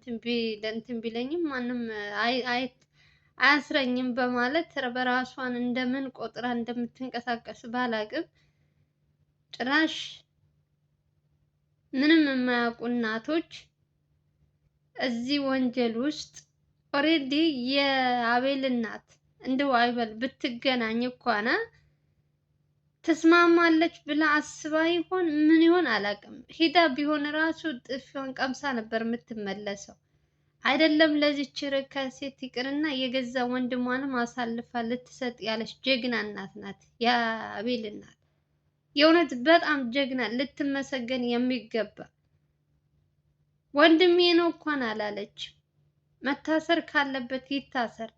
እንትን ቢለኝም ማንም አያስረኝም በማለት በራሷን እንደምን ቆጥራ እንደምትንቀሳቀስ ባላቅም ጭራሽ ምንም የማያውቁ እናቶች እዚህ ወንጀል ውስጥ ኦሬዲ የአቤል እናት እንደው አይበል ብትገናኝ እንኳን ተስማማለች ብላ አስባ ይሆን ምን ይሆን አላውቅም። ሂዳ ቢሆን ራሱ ጥፊዋን ቀምሳ ነበር የምትመለሰው። አይደለም ለዚች ርካሽ ሴት ይቅርና የገዛ ወንድሟንም አሳልፋ ልትሰጥ ያለች ጀግና እናት ናት የአቤል እናት። የእውነት በጣም ጀግና ልትመሰገን የሚገባ ወንድሜ ነው እንኳን አላለች። መታሰር ካለበት ይታሰር፣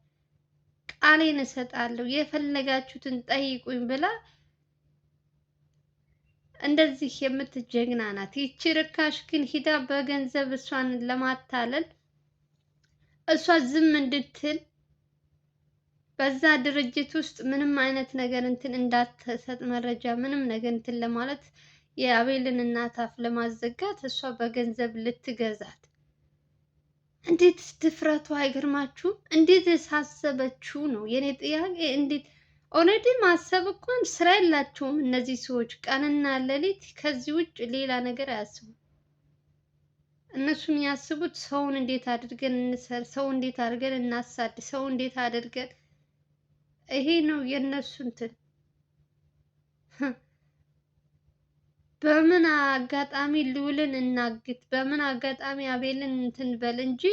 ቃሌን እሰጣለሁ፣ የፈለጋችሁትን ጠይቁኝ ብላ እንደዚህ የምትጀግና ናት። ይቺ ርካሽ ግን ሂዳ በገንዘብ እሷን ለማታለል እሷ ዝም እንድትል በዛ ድርጅት ውስጥ ምንም አይነት ነገር እንትን እንዳትሰጥ መረጃ ምንም ነገር እንትን ለማለት የአቤልን እናት አፍ ለማዘጋት እሷ በገንዘብ ልትገዛት። እንዴት ድፍረቷ አይገርማችሁም? እንዴት ሳሰበችው ነው የኔ ጥያቄ። እንዴት ኦልሬዲ ማሰብ እንኳን ስራ የላቸውም እነዚህ ሰዎች፣ ቀንና ሌሊት ከዚህ ውጭ ሌላ ነገር አያስቡም። እነሱ የሚያስቡት ሰውን እንዴት አድርገን እንሰር፣ ሰው እንዴት አድርገን እናሳድ፣ ሰው እንዴት አድርገን ይሄ ነው የነሱ እንትን። በምን አጋጣሚ ልዑልን እናግት፣ በምን አጋጣሚ አቤልን እንትን በል እንጂ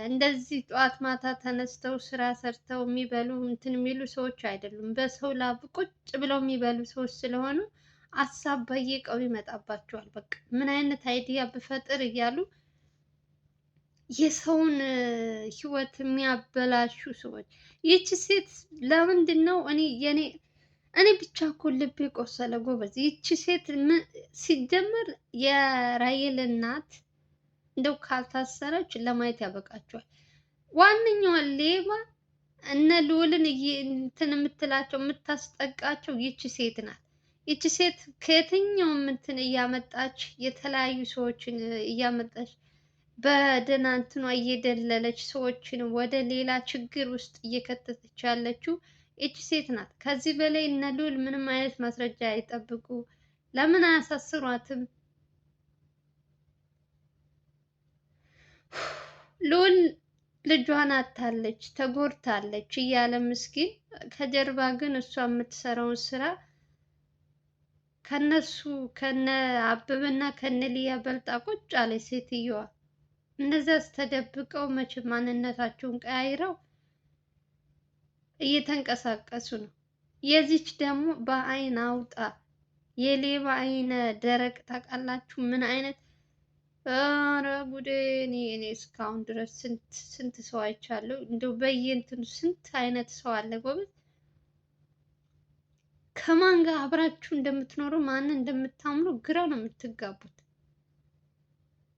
እንደዚህ ጠዋት ማታ ተነስተው ስራ ሰርተው የሚበሉ እንትን የሚሉ ሰዎች አይደሉም። በሰው ላብ ቁጭ ብለው የሚበሉ ሰዎች ስለሆኑ ሀሳብ በየቀው ይመጣባቸዋል። በቃ ምን አይነት አይዲያ ብፈጥር እያሉ የሰውን ህይወት የሚያበላሹ ሰዎች። ይቺ ሴት ለምንድን ነው እኔ ብቻ እኮ ልቤ ቆሰለ ጎበዝ። ይቺ ሴት ሲጀመር የራሔል እናት እንደው ካልታሰረች ለማየት ያበቃቸዋል። ዋነኛዋ ሌባ እነ ልዑልን እንትን የምትላቸው የምታስጠቃቸው ይቺ ሴት ናት። ይቺ ሴት ከየትኛውም እንትን እያመጣች የተለያዩ ሰዎችን እያመጣች በደህና እንትኗ እየደለለች ሰዎችን ወደ ሌላ ችግር ውስጥ እየከተተች ያለችው ይቺ ሴት ናት። ከዚህ በላይ እነ ልዑል ምንም አይነት ማስረጃ አይጠብቁ። ለምን አያሳስሯትም? ልዑል ልጇን አታለች፣ ተጎድታለች እያለ ምስኪን፣ ከጀርባ ግን እሷ የምትሰራውን ስራ ከነሱ ከነ አበበና ከነ ሊያ በልጣ ቁጭ አለች ሴትየዋ። እነዚያስ ተደብቀው መቼ ማንነታቸውን ቀያይረው እየተንቀሳቀሱ ነው። የዚች ደግሞ በአይን አውጣ የሌባ አይነ ደረቅ ታውቃላችሁ ምን አይነት? ኧረ ጉዴ! እኔ እስካሁን ድረስ ስንት ሰው አይቻለሁ። እንደው በየእንትኑ ስንት አይነት ሰው አለ ጎበዝ። ከማን ጋር አብራችሁ እንደምትኖሩ ማንን እንደምታምኑ ግራ ነው የምትጋቡት።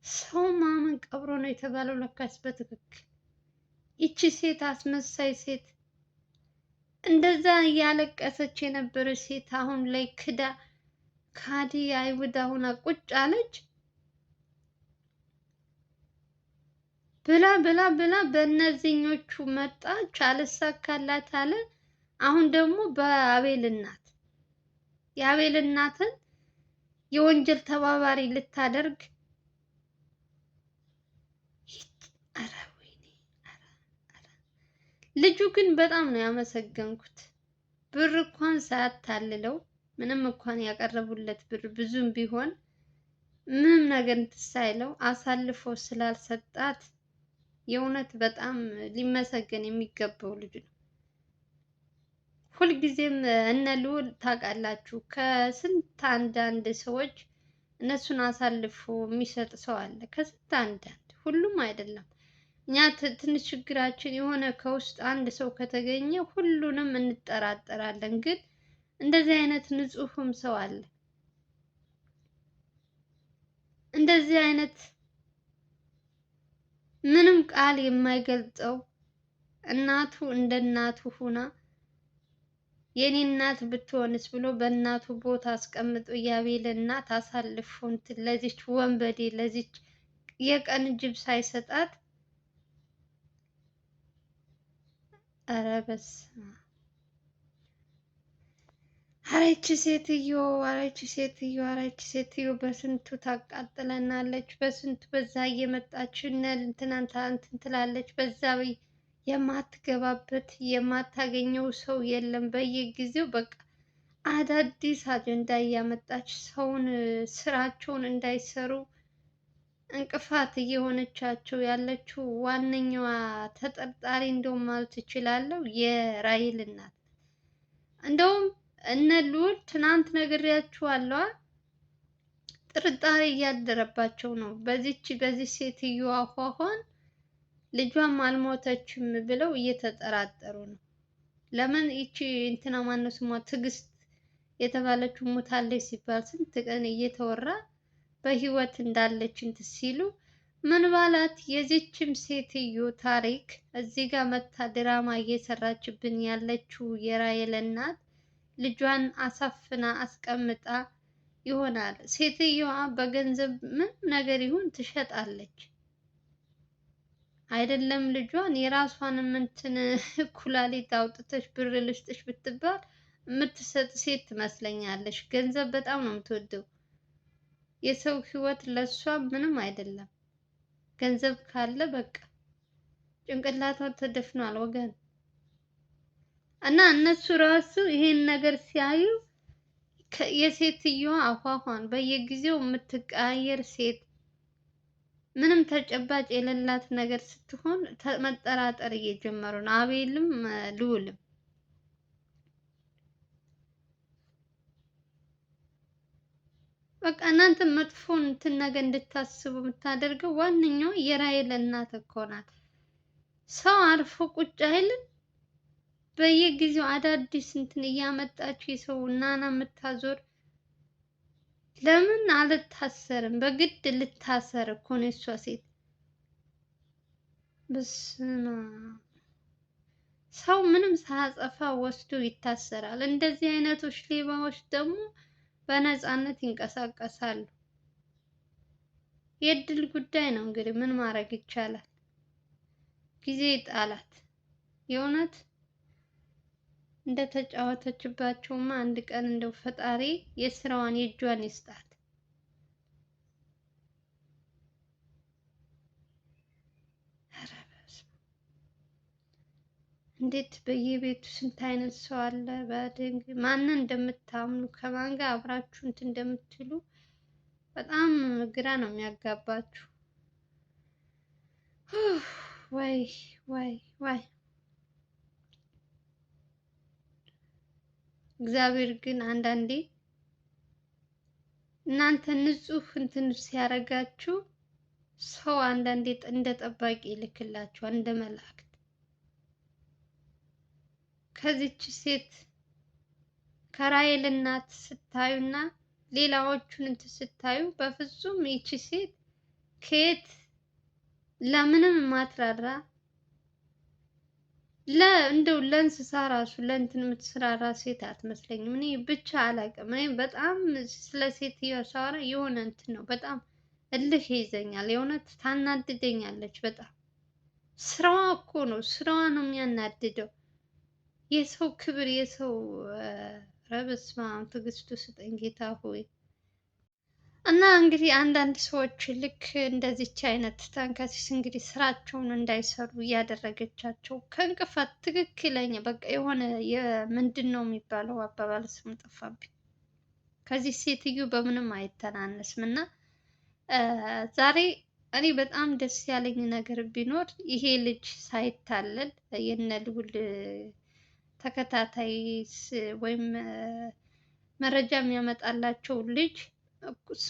ሰው ማመን ቀብሮ ነው የተባለው ለካስ በትክክል። ይቺ ሴት አስመሳይ ሴት፣ እንደዛ እያለቀሰች የነበረች ሴት አሁን ላይ ክዳ ካዲ አይሁዳ ሆና ቁጭ አለች። ብላ ብላ ብላ በእነዚህኞቹ መጣች፣ አልሳካላት አለ። አሁን ደግሞ በአቤል እናት የአቤል እናትን የወንጀል ተባባሪ ልታደርግ። ኧረ ወይኔ! ልጁ ግን በጣም ነው ያመሰገንኩት። ብር እንኳን ሳያታልለው ምንም እንኳን ያቀረቡለት ብር ብዙም ቢሆን ምንም ነገር ሳይለው አሳልፎ ስላልሰጣት የእውነት በጣም ሊመሰገን የሚገባው ልጅ ነው። ሁልጊዜም እነ ልዑል ታውቃላችሁ ከስንት አንዳንድ ሰዎች እነሱን አሳልፎ የሚሰጥ ሰው አለ። ከስንት አንዳንድ፣ ሁሉም አይደለም። እኛ ትንሽ ችግራችን የሆነ ከውስጥ አንድ ሰው ከተገኘ ሁሉንም እንጠራጠራለን። ግን እንደዚህ አይነት ንጹሕም ሰው አለ። እንደዚህ አይነት ምንም ቃል የማይገልጸው እናቱ እንደ እናቱ ሁና የኔ እናት ብትሆንስ ብሎ በእናቱ ቦታ አስቀምጦ የአቤል እናት አሳልፎ እንትን ለዚች ወንበዴ ለዚች የቀን ጅብ ሳይሰጣት። ኧረ በስመ አብ! ኧረ ይቺ ሴትዮ! ኧረ ይቺ ሴትዮ! ኧረ ይቺ ሴትዮ በስንቱ ታቃጥለናለች። በስንቱ በዛ እየመጣች እንትናን እንትን ትላለች። በዛ የማትገባበት የማታገኘው ሰው የለም። በየጊዜው በቃ አዳዲስ አጀንዳ እያመጣች ሰውን ስራቸውን እንዳይሰሩ እንቅፋት እየሆነቻቸው ያለችው ዋነኛዋ ተጠርጣሪ እንደውም ማለት እችላለሁ የራሔል እናት። እንደውም እነ ልዑል ትናንት ነግሬያችኋለሁ፣ ጥርጣሬ እያደረባቸው ነው። በዚህ ሴትዮ አኳኋን ልጇም አልሞተችም ብለው እየተጠራጠሩ ነው። ለምን ይቺ እንትና ማነው ስሟ ትዕግስት የተባለችው ሞታለች ሲባል ስንት ቀን እየተወራ በህይወት እንዳለች እንትን ሲሉ ምን ባላት የዚችም ሴትዮ ታሪክ እዚህ ጋር መታ ድራማ እየሰራችብን ያለችው የራሔል እናት ልጇን አሳፍና አስቀምጣ ይሆናል። ሴትየዋ በገንዘብ ምን ነገር ይሁን ትሸጣለች። አይደለም ልጇን የራሷንም እንትን ኩላሊት አውጥተሽ ብር ልስጥሽ ብትባል የምትሰጥ ሴት ትመስለኛለች። ገንዘብ በጣም ነው የምትወደው። የሰው ህይወት ለሷ ምንም አይደለም። ገንዘብ ካለ በቃ ጭንቅላቷ ተደፍኗል ወገን። እና እነሱ ራሱ ይሄን ነገር ሲያዩ የሴትየዋ አኳኋን በየጊዜው የምትቀያየር ሴት ምንም ተጨባጭ የሌላት ነገር ስትሆን መጠራጠር እየጀመሩ ነው። አቤልም ልዑልም በቃ እናንተ መጥፎ እንትን ነገር እንድታስቡ የምታደርገው ዋነኛው የራሔል እናት እኮ ናት። ሰው አርፎ ቁጭ አይልም። በየጊዜው አዳዲስ እንትን እያመጣችሁ የሰው እናና የምታዞር። ለምን አልታሰርም? በግድ ልታሰር እኮ ነው የሷ ሴት። በስመ አብ! ሰው ምንም ሳያጠፋ ወስዶ ይታሰራል። እንደዚህ አይነቶች ሌባዎች ደግሞ በነፃነት ይንቀሳቀሳሉ። የእድል ጉዳይ ነው እንግዲህ ምን ማድረግ ይቻላል? ጊዜ ጣላት። የእውነት እንደተጫወተችባቸውማ አንድ ቀን እንደው ፈጣሪ የስራዋን የእጇን ይስጣት። ኧረ በስመ አብ! እንዴት በየቤቱ ስንት አይነት ሰው አለ። በድንግ ማንን እንደምታምኑ ከማን ጋር አብራችሁ እንትን እንደምትሉ በጣም ግራ ነው የሚያጋባችሁ። ወይ ወይ ወይ! እግዚአብሔር ግን አንዳንዴ እናንተ ንጹህ እንትን ሲያረጋችሁ ሰው አንዳንዴ እንደ ጠባቂ ይልክላችኋል፣ እንደ መላእክት። ከዚች ሴት ከራሔል እናት ስታዩና ሌላዎቹን እንትን ስታዩ በፍጹም ይቺ ሴት ከየት ለምንም ማትራራ እንደው ለእንስሳ ራሱ ለእንትን የምትሰራራ ሴት አትመስለኝም። እኔ ብቻ አላውቅም። እኔ በጣም ስለ ሴትዮዋ ሳወራ የሆነ እንትን ነው፣ በጣም እልህ ይዘኛል። የእውነት ታናድደኛለች በጣም። ስራዋ እኮ ነው፣ ስራዋ ነው የሚያናድደው። የሰው ክብር የሰው በስመ አብ ትዕግስቱ ስጠኝ ጌታ ሆይ። እና እንግዲህ አንዳንድ ሰዎች ልክ እንደዚች አይነት ተንከሲስ እንግዲህ ስራቸውን እንዳይሰሩ እያደረገቻቸው ከእንቅፋት ትክክለኛ በቃ የሆነ ምንድን ነው የሚባለው አባባል ስም ጠፋብኝ። ከዚህ ሴትዮ በምንም አይተናነስም። እና ዛሬ እኔ በጣም ደስ ያለኝ ነገር ቢኖር ይሄ ልጅ ሳይታለል የነ ልዑል ተከታታይ ወይም መረጃ የሚያመጣላቸው ልጅ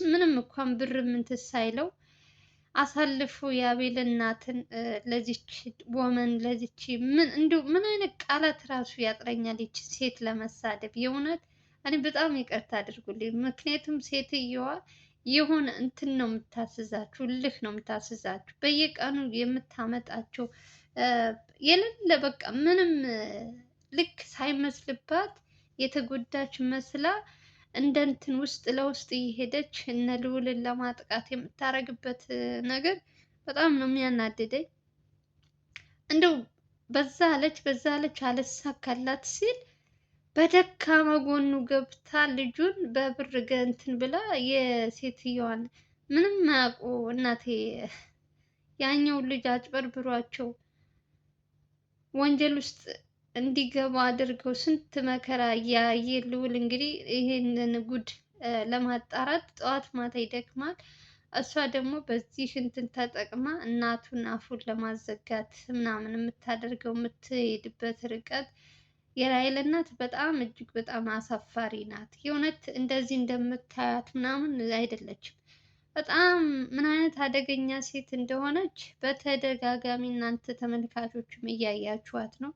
ምንም እንኳን ብር ምንትን ሳይለው አሳልፎ የአቤል እናትን ለዚች ወመን ለዚች ምን አይነት ቃላት ራሱ ያጥረኛል ይች ሴት ለመሳደብ። የእውነት እኔ በጣም ይቅርታ አድርጉልኝ። ምክንያቱም ሴትየዋ የሆነ እንትን ነው የምታስዛችሁ፣ እልህ ነው የምታስዛችሁ። በየቀኑ የምታመጣቸው የሌለ በቃ ምንም ልክ ሳይመስልባት የተጎዳች መስላ እንደ እንትን ውስጥ ለውስጥ እየሄደች እነ ልዑልን ለማጥቃት የምታደርግበት ነገር በጣም ነው የሚያናድደኝ። እንደው በዛ አለች አልሳካላት ሲል በደካማ ጎኑ ገብታ ልጁን በብር እንትን ብላ የሴትዮዋን ምንም ማያውቁ እናቴ ያኛውን ልጅ አጭበርብሯቸው ወንጀል ውስጥ እንዲገባ አድርገው ስንት መከራ እያየ ልዑል እንግዲህ ይሄንን ጉድ ለማጣራት ጠዋት ማታ ይደክማል። እሷ ደግሞ በዚህ እንትን ተጠቅማ እናቱን አፉን ለማዘጋት ምናምን የምታደርገው የምትሄድበት ርቀት የራሔል እናት በጣም እጅግ በጣም አሳፋሪ ናት። የእውነት እንደዚህ እንደምታያት ምናምን አይደለችም። በጣም ምን አይነት አደገኛ ሴት እንደሆነች በተደጋጋሚ እናንተ ተመልካቾችም እያያችኋት ነው።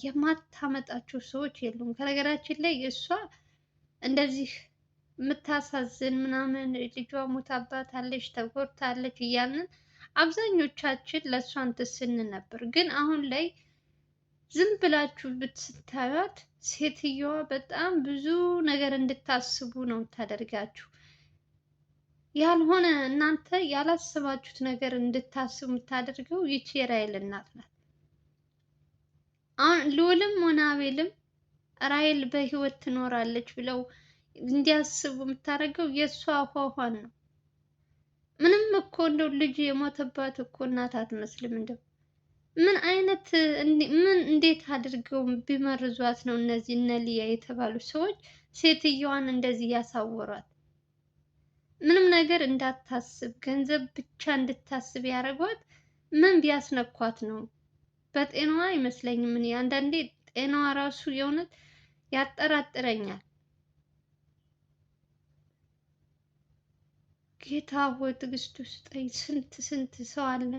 የማታመጣቸው ሰዎች የሉም። ከነገራችን ላይ እሷ እንደዚህ የምታሳዝን ምናምን ልጇ ሞታባታለች ተጎድታለች እያልን አብዛኞቻችን ለእሷ እንትን ስንል ነበር። ግን አሁን ላይ ዝም ብላችሁ ብትስታዩት ሴትየዋ በጣም ብዙ ነገር እንድታስቡ ነው የምታደርጋችሁ። ያልሆነ እናንተ ያላሰባችሁት ነገር እንድታስቡ የምታደርገው ይቺ የራሔል እናት ናት። አሁን ልዑልም ሆነ አቤልም ራሔል በህይወት ትኖራለች ብለው እንዲያስቡ የምታደርገው የእሷ አኳኋን ነው። ምንም እኮ እንደው ልጅ የሞተባት እኮ እናት አትመስልም። እንደው ምን አይነት ምን እንዴት አድርገው ቢመርዟት ነው እነዚህ እነ ሊያ የተባሉ ሰዎች ሴትየዋን እንደዚህ ያሳወሯት? ምንም ነገር እንዳታስብ ገንዘብ ብቻ እንድታስብ ያደረጓት ምን ቢያስነኳት ነው? በጤናዋ አይመስለኝም። እኔ አንዳንዴ ጤናዋ ራሱ የእውነት ያጠራጥረኛል። ጌታ ሆይ ትዕግስት ስጠኝ። ስንት ሰው አለ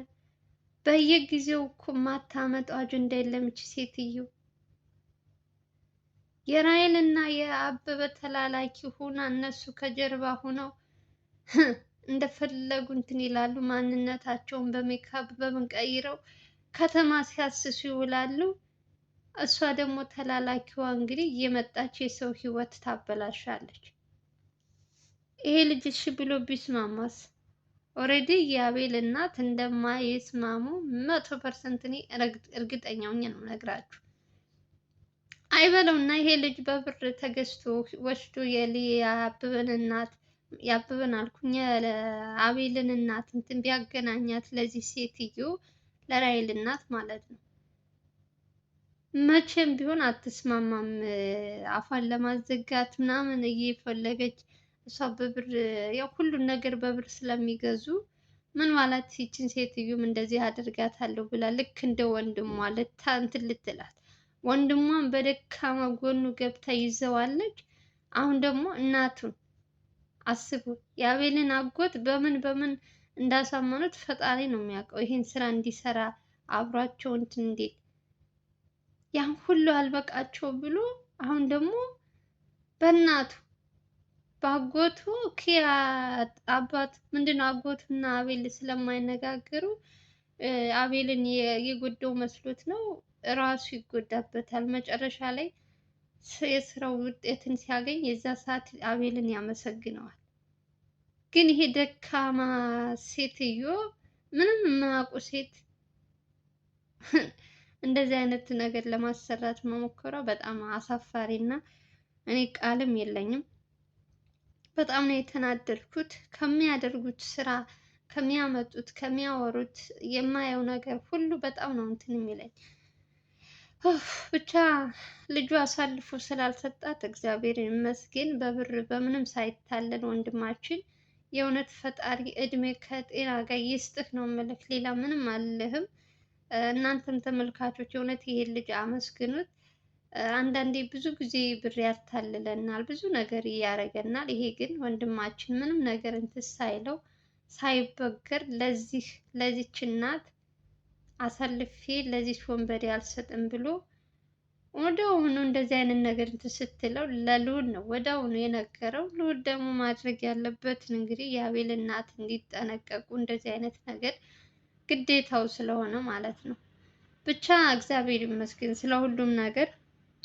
በየጊዜው እኮ ማታመጣው አጀንዳ የለም ይቺ ሴትዮ። የራሔል እና የአበበ ተላላኪ ሆና እነሱ ከጀርባ ሆነው እንደፈለጉ እንትን ይላሉ። ማንነታቸውን በሜካፕ በምን ቀይረው ከተማ ሲያስሱ ይውላሉ። እሷ ደግሞ ተላላኪዋ እንግዲህ እየመጣች የሰው ህይወት ታበላሻለች። ይሄ ልጅ እሺ ብሎ ቢስማማስ? ኦልሬዲ የአቤል እናት እንደማይስማሙ 100% እኔ እርግጠኛ ሆኜ ነው ነግራችሁ። አይበለውና ይሄ ልጅ በብር ተገዝቶ ወስዶ የአበበን እናት ያበበን አልኩኝ የአቤልን እናት እንትን ቢያገናኛት ለዚህ ሴትዮ ለራሔል እናት ማለት ነው። መቼም ቢሆን አትስማማም። አፏን ለማዘጋት ምናምን እየፈለገች እሷ በብር ያው ሁሉን ነገር በብር ስለሚገዙ ምን ማለት ይችን ሴትዮም እንደዚህ አደርጋታለሁ ብላ ልክ እንደ ወንድሟ እንትን ልትላት ወንድሟን በደካማ ጎኑ ገብታ ይዘዋለች። አሁን ደግሞ እናቱን አስቡ። የአቤልን አጎት በምን እንዳሳመኑት ፈጣሪ ነው የሚያውቀው። ይሄን ስራ እንዲሰራ አብሯቸው እንትን እንዴት ያን ሁሉ አልበቃቸው ብሎ አሁን ደግሞ በእናቱ በአጎቱ ኪያ አባት ምንድነው አጎቱና አቤል ስለማይነጋገሩ አቤልን የጎዳው መስሎት ነው ራሱ ይጎዳበታል። መጨረሻ ላይ የስራው ውጤትን ሲያገኝ የዛ ሰዓት አቤልን ያመሰግነዋል። ግን ይሄ ደካማ ሴትዮ ምንም የማያውቁ ሴት እንደዚህ አይነት ነገር ለማሰራት መሞከሯ በጣም አሳፋሪ እና እኔ ቃልም የለኝም። በጣም ነው የተናደድኩት። ከሚያደርጉት ስራ፣ ከሚያመጡት፣ ከሚያወሩት የማየው ነገር ሁሉ በጣም ነው እንትን የሚለኝ። ብቻ ልጁ አሳልፎ ስላልሰጣት እግዚአብሔር ይመስገን። በብር በምንም ሳይታለል ወንድማችን የእውነት ፈጣሪ እድሜ ከጤና ጋር ይስጥህ ነው የምልህ። ሌላ ምንም አልልህም። እናንተም ተመልካቾች የእውነት ይሄን ልጅ አመስግኑት። አንዳንዴ ብዙ ጊዜ ብር ያታልለናል፣ ብዙ ነገር እያደረገናል። ይሄ ግን ወንድማችን ምንም ነገር እንትን ሳይለው ሳይበገር ለዚች እናት አሳልፌ ለዚች ወንበዴ አልሰጥም ብሎ ወዲያውኑ እንደዚህ አይነት ነገር እንትን ስትለው ለልዑል ነው ወዲያውኑ የነገረው። ልዑል ደግሞ ማድረግ ያለበትን እንግዲህ የአቤል እናት እንዲጠነቀቁ እንደዚህ አይነት ነገር ግዴታው ስለሆነ ማለት ነው። ብቻ እግዚአብሔር ይመስገን ስለ ሁሉም ነገር።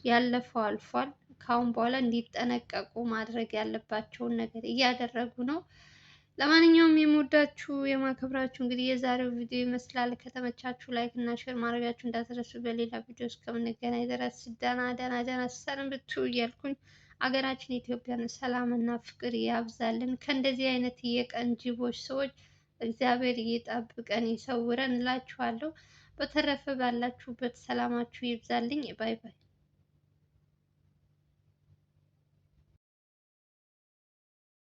ያለፈው አልፏል። ካሁን በኋላ እንዲጠነቀቁ ማድረግ ያለባቸውን ነገር እያደረጉ ነው። ለማንኛውም የምወዳችሁ የማከብራችሁ እንግዲህ የዛሬው ቪዲዮ ይመስላል። ከተመቻችሁ ላይክ እና ሼር ማድረጋችሁ እንዳትረሱ። በሌላ ቪዲዮ እስከምንገናኝ ድረስ ደህና ሰንብቱ እያልኩኝ አገራችን ኢትዮጵያን ሰላምና ፍቅር ያብዛልን። ከእንደዚህ አይነት የቀን ጅቦች ሰዎች እግዚአብሔር ይጠብቀን ይሰውረን እላችኋለሁ። በተረፈ ባላችሁበት ሰላማችሁ ይብዛልኝ። ባይ ባይ።